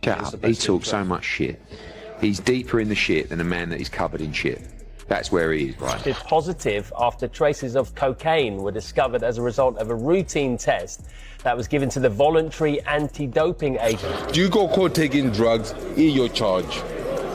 Shut up. He talks so much shit. He's deeper in the shit than a man that is covered in shit. That's where he is, right? It's positive after traces of cocaine were discovered as a result of a routine test that was given to the voluntary anti-doping agent. You go court taking drugs, in your charge.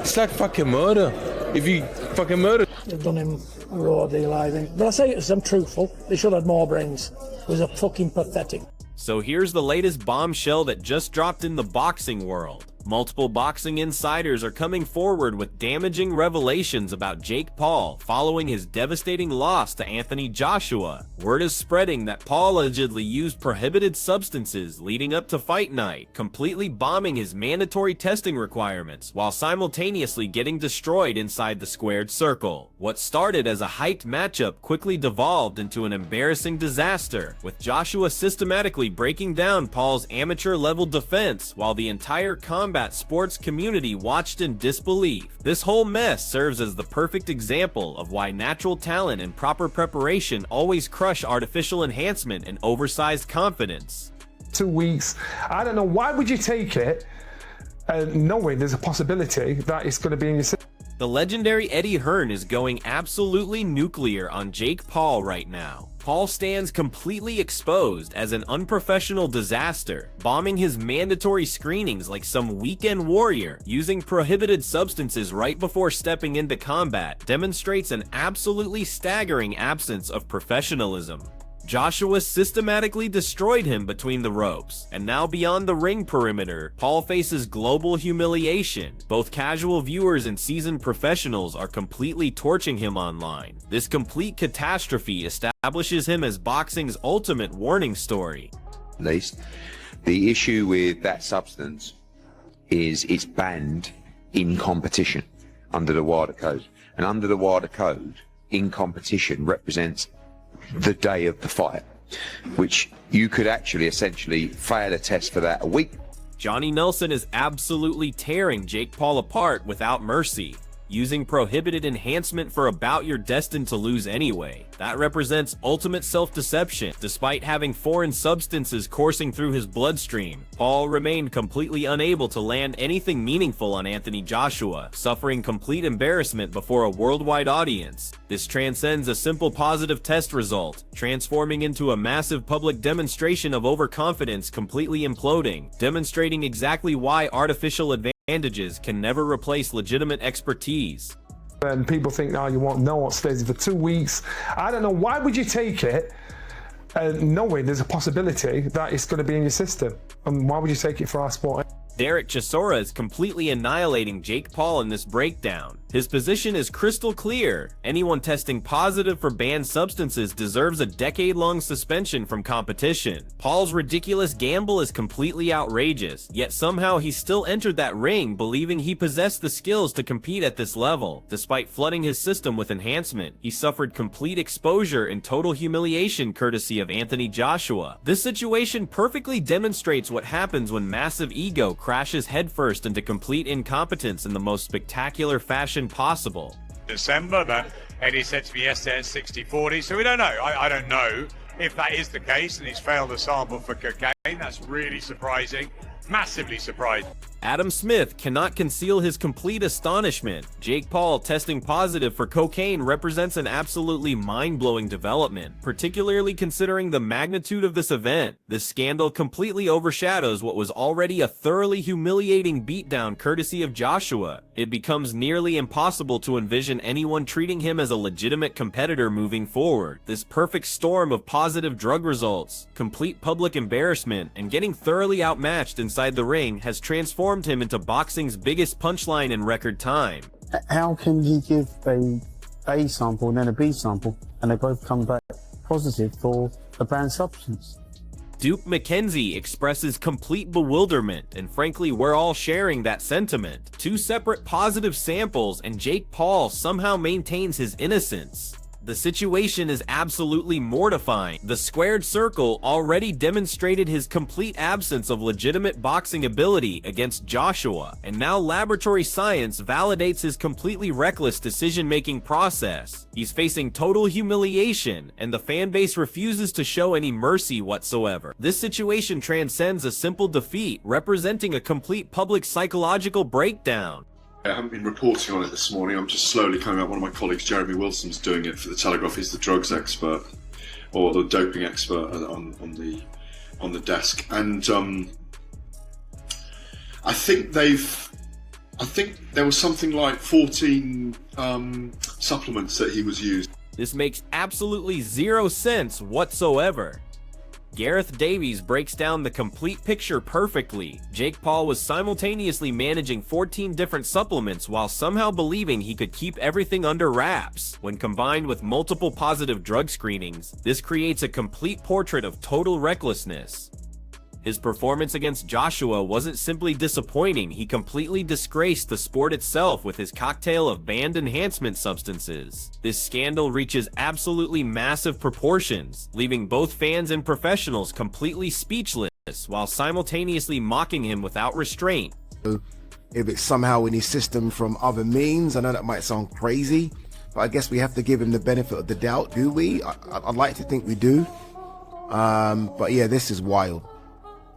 It's like fucking murder. If you fucking murder. They've done him a raw deal, I think. But I say it as I'm truthful. They should have had more brains. It was a fucking pathetic. So here's the latest bombshell that just dropped in the boxing world. Multiple boxing insiders are coming forward with damaging revelations about Jake Paul following his devastating loss to Anthony Joshua. Word is spreading that Paul allegedly used prohibited substances leading up to fight night, completely bombing his mandatory testing requirements while simultaneously getting destroyed inside the squared circle. What started as a hyped matchup quickly devolved into an embarrassing disaster, with Joshua systematically breaking down Paul's amateur-level defense while the entire combat sports community watched in disbelief. This whole mess serves as the perfect example of why natural talent and proper preparation always crush artificial enhancement and oversized confidence. 2 weeks. I don't know, why would you take it knowing there's a possibility that it's going to be in your system? The legendary Eddie Hearn is going absolutely nuclear on Jake Paul right now. Paul stands completely exposed as an unprofessional disaster, bombing his mandatory screenings like some weekend warrior, using prohibited substances right before stepping into combat, demonstrates an absolutely staggering absence of professionalism. Joshua systematically destroyed him between the ropes, and now beyond the ring perimeter, Paul faces global humiliation. Both casual viewers and seasoned professionals are completely torching him online. This complete catastrophe establishes him as boxing's ultimate warning story. At least, the issue with that substance is it's banned in competition under the WADA code. And under the WADA code, in competition represents the day of the fight, which you could actually essentially fail a test for that a week. Johnny Nelson is absolutely tearing Jake Paul apart without mercy. Using prohibited enhancement for a bout you're destined to lose anyway. That represents ultimate self-deception. Despite having foreign substances coursing through his bloodstream, Paul remained completely unable to land anything meaningful on Anthony Joshua, suffering complete embarrassment before a worldwide audience. This transcends a simple positive test result, transforming into a massive public demonstration of overconfidence completely imploding, demonstrating exactly why artificial advantages can never replace legitimate expertise. And people think, now you won't know what stays for 2 weeks. I don't know, why would you take it knowing there's a possibility that it's going to be in your system? And why would you take it for our sport? Derek Chisora is completely annihilating Jake Paul in this breakdown. His position is crystal clear. Anyone testing positive for banned substances deserves a decade-long suspension from competition. Paul's ridiculous gamble is completely outrageous, yet somehow he still entered that ring believing he possessed the skills to compete at this level. Despite flooding his system with enhancement, he suffered complete exposure and total humiliation courtesy of Anthony Joshua. This situation perfectly demonstrates what happens when massive ego crashes headfirst into complete incompetence in the most spectacular fashion possible. December, but Eddie said to me yesterday it's 60-40, so we don't know. I don't know if that is the case and he's failed a sample for cocaine. That's really surprising, massively surprising. Adam Smith cannot conceal his complete astonishment. Jake Paul testing positive for cocaine represents an absolutely mind-blowing development, particularly considering the magnitude of this event. This scandal completely overshadows what was already a thoroughly humiliating beatdown courtesy of Joshua. It becomes nearly impossible to envision anyone treating him as a legitimate competitor moving forward. This perfect storm of positive drug results, complete public embarrassment, and getting thoroughly outmatched inside the ring has transformed him into boxing's biggest punchline in record time. How can he give a sample and then a B sample and they both come back positive for a banned substance? Duke McKenzie expresses complete bewilderment, and frankly we're all sharing that sentiment. Two separate positive samples and Jake Paul somehow maintains his innocence. The situation is absolutely mortifying. The squared circle already demonstrated his complete absence of legitimate boxing ability against Joshua, and now laboratory science validates his completely reckless decision-making process. He's facing total humiliation, and the fan base refuses to show any mercy whatsoever. This situation transcends a simple defeat, representing a complete public psychological breakdown. I haven't been reporting on it this morning. I'm just slowly coming up. One of my colleagues, Jeremy Wilson's doing it for the Telegraph. He's the drugs expert or the doping expert on the desk. And I think there was something like 14 supplements that he was using. This makes absolutely zero sense whatsoever. Gareth Davies breaks down the complete picture perfectly. Jake Paul was simultaneously managing 14 different supplements while somehow believing he could keep everything under wraps. When combined with multiple positive drug screenings, this creates a complete portrait of total recklessness. His performance against Joshua wasn't simply disappointing, he completely disgraced the sport itself with his cocktail of banned enhancement substances. This scandal reaches absolutely massive proportions, leaving both fans and professionals completely speechless while simultaneously mocking him without restraint. If it's somehow in his system from other means, I know that might sound crazy, but I guess we have to give him the benefit of the doubt, do we? I'd like to think we do. But yeah, this is wild.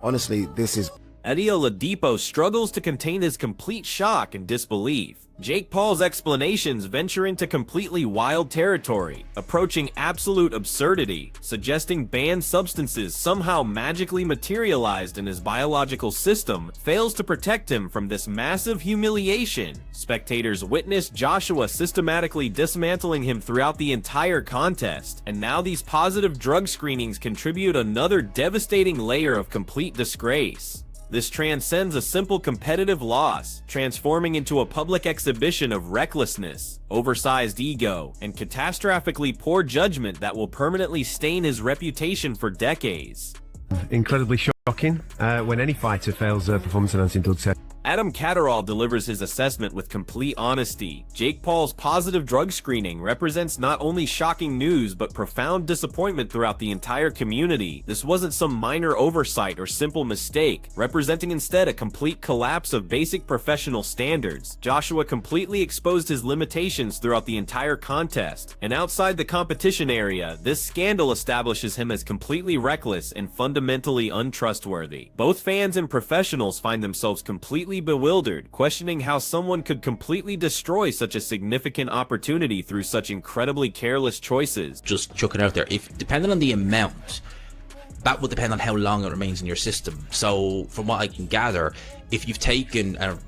Honestly, this is... Eddie Oladipo struggles to contain his complete shock and disbelief. Jake Paul's explanations venture into completely wild territory, approaching absolute absurdity, suggesting banned substances somehow magically materialized in his biological system fails to protect him from this massive humiliation. Spectators witness Joshua systematically dismantling him throughout the entire contest, and now these positive drug screenings contribute another devastating layer of complete disgrace. This transcends a simple competitive loss, transforming into a public exhibition of recklessness, oversized ego, and catastrophically poor judgment that will permanently stain his reputation for decades. Incredibly shocking when any fighter fails a performance-enhancing drug test. Adam Catterall delivers his assessment with complete honesty. Jake Paul's positive drug screening represents not only shocking news but profound disappointment throughout the entire community. This wasn't some minor oversight or simple mistake, representing instead a complete collapse of basic professional standards. Joshua completely exposed his limitations throughout the entire contest, and outside the competition area, this scandal establishes him as completely reckless and fundamentally untrustworthy. Both fans and professionals find themselves completely bewildered, questioning how someone could completely destroy such a significant opportunity through such incredibly careless choices. Just chuck it out there. If depending on the amount, that will depend on how long it remains in your system. So from what I can gather, if you've taken a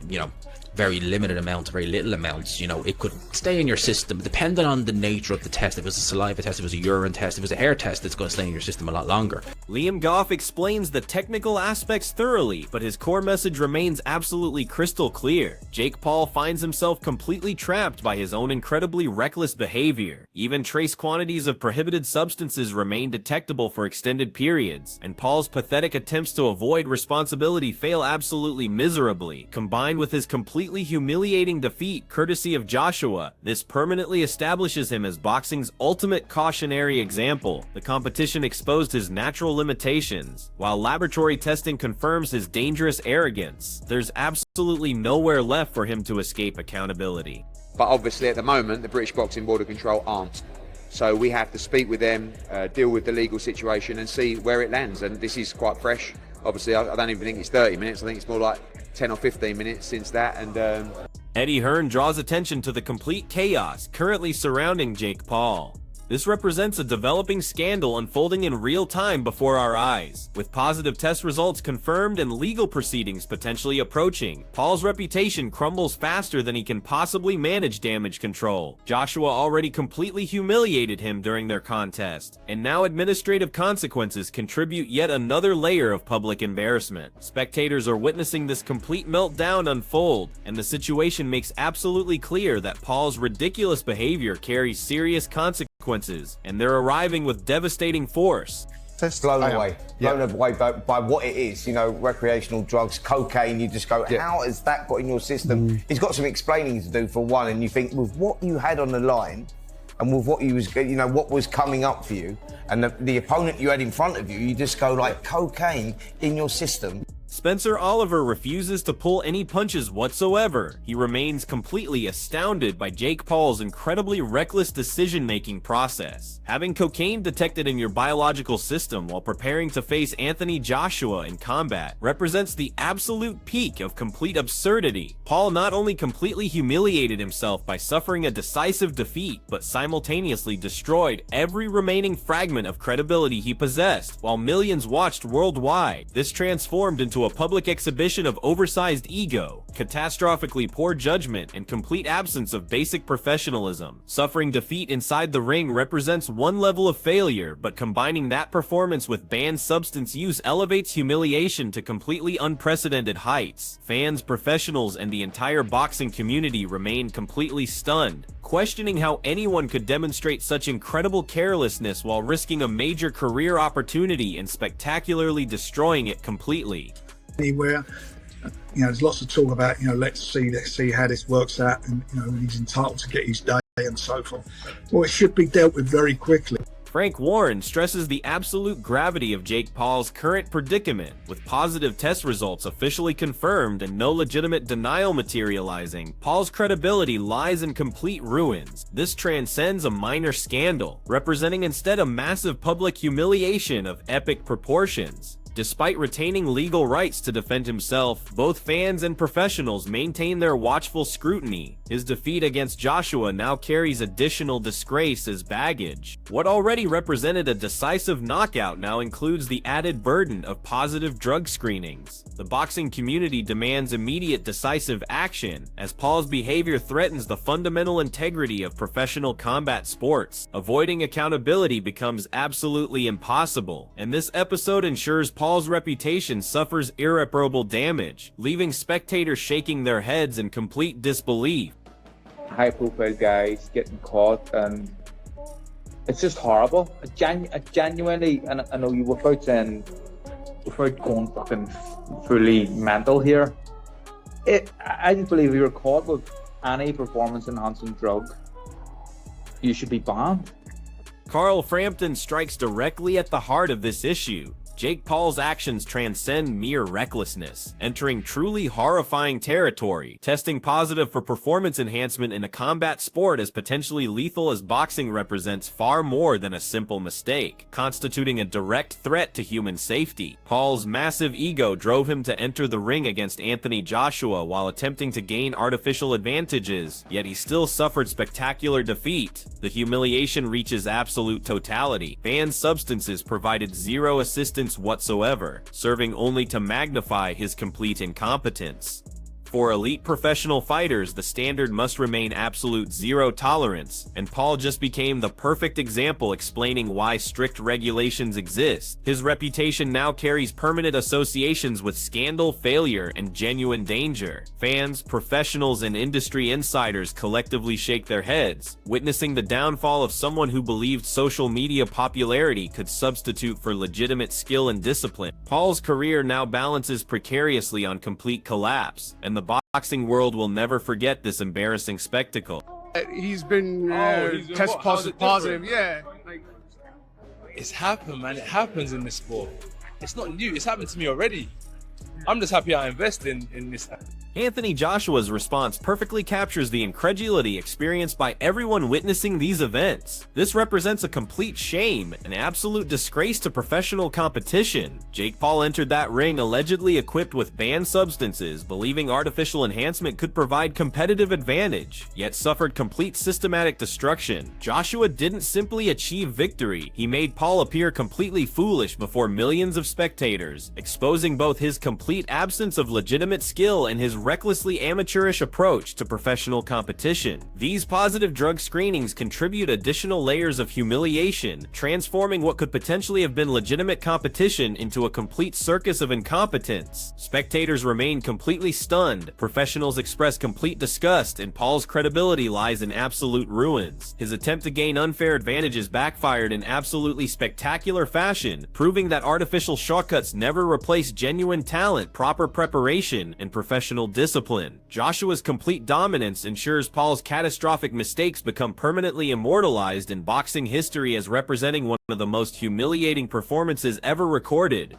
very limited amount, very little amounts, it could stay in your system depending on the nature of the test. If it was a saliva test, if it was a urine test, if it was a hair test, it's going to stay in your system a lot longer. Liam Goff explains the technical aspects thoroughly, but his core message remains absolutely crystal clear. Jake Paul finds himself completely trapped by his own incredibly reckless behavior. Even trace quantities of prohibited substances remain detectable for extended periods, and Paul's pathetic attempts to avoid responsibility fail absolutely miserably. Combined with his completely humiliating defeat courtesy of Joshua, this permanently establishes him as boxing's ultimate cautionary example. The competition exposed his natural limitations, while laboratory testing confirms his dangerous arrogance. There's absolutely nowhere left for him to escape accountability. But obviously at the moment, the British Boxing Board of Control aren't. So we have to speak with them, deal with the legal situation and see where it lands. And this is quite fresh. Obviously, I don't even think it's 30 minutes. I think it's more like 10 or 15 minutes since that. And Eddie Hearn draws attention to the complete chaos currently surrounding Jake Paul. This represents a developing scandal unfolding in real time before our eyes. With positive test results confirmed and legal proceedings potentially approaching, Paul's reputation crumbles faster than he can possibly manage damage control. Joshua already completely humiliated him during their contest, and now administrative consequences contribute yet another layer of public embarrassment. Spectators are witnessing this complete meltdown unfold, and the situation makes absolutely clear that Paul's ridiculous behavior carries serious consequences, and they're arriving with devastating force. Blown away by what it is, recreational drugs, cocaine. You just go, how has that got in your system? It's got some explaining to do for one, and you think with what you had on the line, and with what what was coming up for you, and the opponent you had in front of you, you just go like cocaine in your system. Spencer Oliver refuses to pull any punches whatsoever. He remains completely astounded by Jake Paul's incredibly reckless decision-making process. Having cocaine detected in your biological system while preparing to face Anthony Joshua in combat represents the absolute peak of complete absurdity. Paul not only completely humiliated himself by suffering a decisive defeat, but simultaneously destroyed every remaining fragment of credibility he possessed, while millions watched worldwide. This transformed into a public exhibition of oversized ego, catastrophically poor judgment, and complete absence of basic professionalism. Suffering defeat inside the ring represents one level of failure, but combining that performance with banned substance use elevates humiliation to completely unprecedented heights. Fans, professionals, and the entire boxing community remain completely stunned, questioning how anyone could demonstrate such incredible carelessness while risking a major career opportunity and spectacularly destroying it completely. Anywhere, there's lots of talk about, let's see how this works out, and he's entitled to get his day and so forth. Well, it should be dealt with very quickly. Frank Warren stresses the absolute gravity of Jake Paul's current predicament, with positive test results officially confirmed and no legitimate denial materializing. Paul's credibility lies in complete ruins. This transcends a minor scandal, representing instead a massive public humiliation of epic proportions. Despite retaining legal rights to defend himself, both fans and professionals maintain their watchful scrutiny. His defeat against Joshua now carries additional disgrace as baggage. What already represented a decisive knockout now includes the added burden of positive drug screenings. The boxing community demands immediate decisive action, as Paul's behavior threatens the fundamental integrity of professional combat sports. Avoiding accountability becomes absolutely impossible, and this episode ensures Paul's reputation suffers irreparable damage, leaving spectators shaking their heads in complete disbelief. High-profile guys getting caught, and it's just horrible. Genuinely, and I know you without going fucking fully mental here, I just believe if you're caught with any performance-enhancing drug, you should be banned. Carl Frampton strikes directly at the heart of this issue. Jake Paul's actions transcend mere recklessness, entering truly horrifying territory. Testing positive for performance enhancement in a combat sport as potentially lethal as boxing represents far more than a simple mistake, constituting a direct threat to human safety. Paul's massive ego drove him to enter the ring against Anthony Joshua while attempting to gain artificial advantages, yet he still suffered spectacular defeat. The humiliation reaches absolute totality. Banned substances provided zero assistance whatsoever, serving only to magnify his complete incompetence. For elite professional fighters, the standard must remain absolute zero tolerance, and Paul just became the perfect example explaining why strict regulations exist. His reputation now carries permanent associations with scandal, failure, and genuine danger. Fans, professionals, and industry insiders collectively shake their heads, witnessing the downfall of someone who believed social media popularity could substitute for legitimate skill and discipline. Paul's career now balances precariously on complete collapse, and the boxing world will never forget this embarrassing spectacle. He's been test positive, yeah. It's happened, man. It happens in this sport. It's not new. It's happened to me already. I'm just happy I invest in this. Anthony Joshua's response perfectly captures the incredulity experienced by everyone witnessing these events. This represents a complete shame, an absolute disgrace to professional competition. Jake Paul entered that ring allegedly equipped with banned substances, believing artificial enhancement could provide competitive advantage, yet suffered complete systematic destruction. Joshua didn't simply achieve victory, he made Paul appear completely foolish before millions of spectators, exposing both his complete absence of legitimate skill and his recklessly amateurish approach to professional competition. These positive drug screenings contribute additional layers of humiliation, transforming what could potentially have been legitimate competition into a complete circus of incompetence. Spectators remain completely stunned, professionals express complete disgust, and Paul's credibility lies in absolute ruins. His attempt to gain unfair advantages backfired in absolutely spectacular fashion, proving that artificial shortcuts never replace genuine talent, proper preparation, and professional discipline. Joshua's complete dominance ensures Paul's catastrophic mistakes become permanently immortalized in boxing history as representing one of the most humiliating performances ever recorded.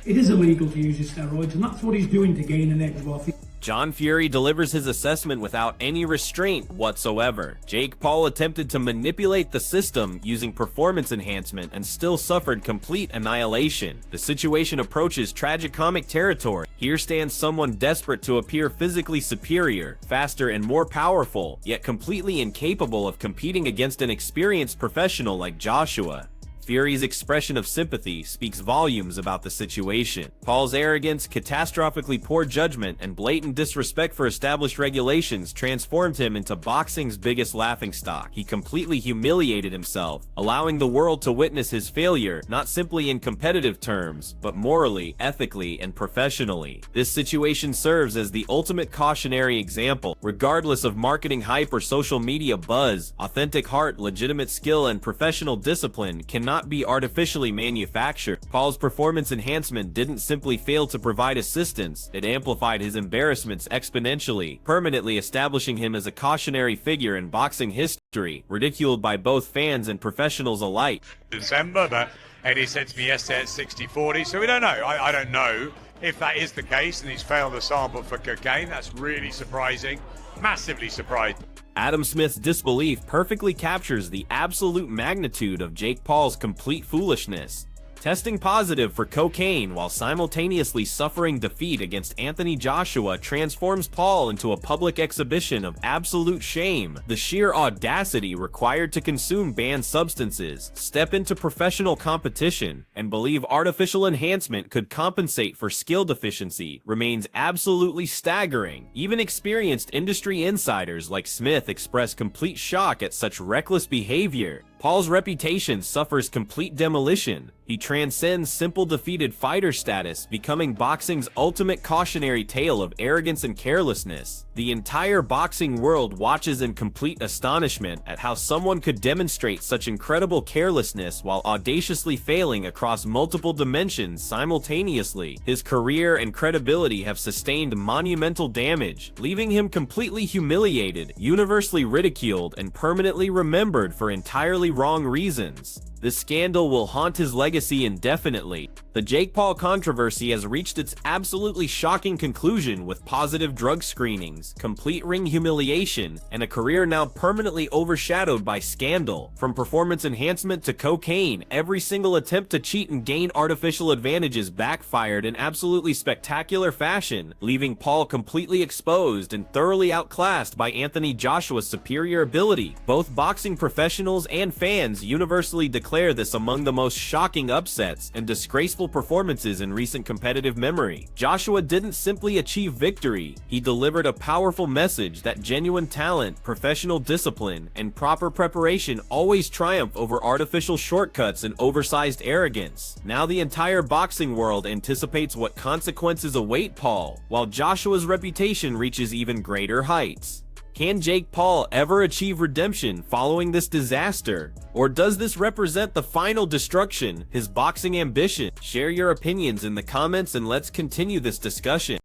It is illegal to use his steroids, and that's what he's doing to gain an edge wealth. John Fury delivers his assessment without any restraint whatsoever. Jake Paul attempted to manipulate the system using performance enhancement and still suffered complete annihilation. The situation approaches tragicomic territory. Here stands someone desperate to appear physically superior, faster and more powerful, yet completely incapable of competing against an experienced professional like Joshua. Fury's expression of sympathy speaks volumes about the situation. Paul's arrogance, catastrophically poor judgment, and blatant disrespect for established regulations transformed him into boxing's biggest laughingstock. He completely humiliated himself, allowing the world to witness his failure, not simply in competitive terms, but morally, ethically, and professionally. This situation serves as the ultimate cautionary example. Regardless of marketing hype or social media buzz, authentic heart, legitimate skill, and professional discipline cannot be artificially manufactured. Paul's performance enhancement didn't simply fail to provide assistance, it amplified his embarrassments exponentially, permanently establishing him as a cautionary figure in boxing history, ridiculed by both fans and professionals alike. December, but Eddie said to me yesterday at 60-40, so we don't know. I don't know if that is the case and he's failed a sample for cocaine. That's really surprising, massively surprising. Adam Smith's disbelief perfectly captures the absolute magnitude of Jake Paul's complete foolishness. Testing positive for cocaine while simultaneously suffering defeat against Anthony Joshua transforms Paul into a public exhibition of absolute shame. The sheer audacity required to consume banned substances, step into professional competition, and believe artificial enhancement could compensate for skill deficiency remains absolutely staggering. Even experienced industry insiders like Smith express complete shock at such reckless behavior. Paul's reputation suffers complete demolition. He transcends simple defeated fighter status, becoming boxing's ultimate cautionary tale of arrogance and carelessness. The entire boxing world watches in complete astonishment at how someone could demonstrate such incredible carelessness while audaciously failing across multiple dimensions simultaneously. His career and credibility have sustained monumental damage, leaving him completely humiliated, universally ridiculed, and permanently remembered for entirely wrong reasons. This scandal will haunt his legacy indefinitely. The Jake Paul controversy has reached its absolutely shocking conclusion with positive drug screenings, complete ring humiliation, and a career now permanently overshadowed by scandal. From performance enhancement to cocaine, every single attempt to cheat and gain artificial advantages backfired in absolutely spectacular fashion, leaving Paul completely exposed and thoroughly outclassed by Anthony Joshua's superior ability. Both boxing professionals and fans universally declare this among the most shocking upsets and disgraceful performances in recent competitive memory. Joshua didn't simply achieve victory, he delivered a powerful message that genuine talent, professional discipline, and proper preparation always triumph over artificial shortcuts and oversized arrogance. Now the entire boxing world anticipates what consequences await Paul, while Joshua's reputation reaches even greater heights. Can Jake Paul ever achieve redemption following this disaster? Or does this represent the final destruction, his boxing ambition? Share your opinions in the comments and let's continue this discussion.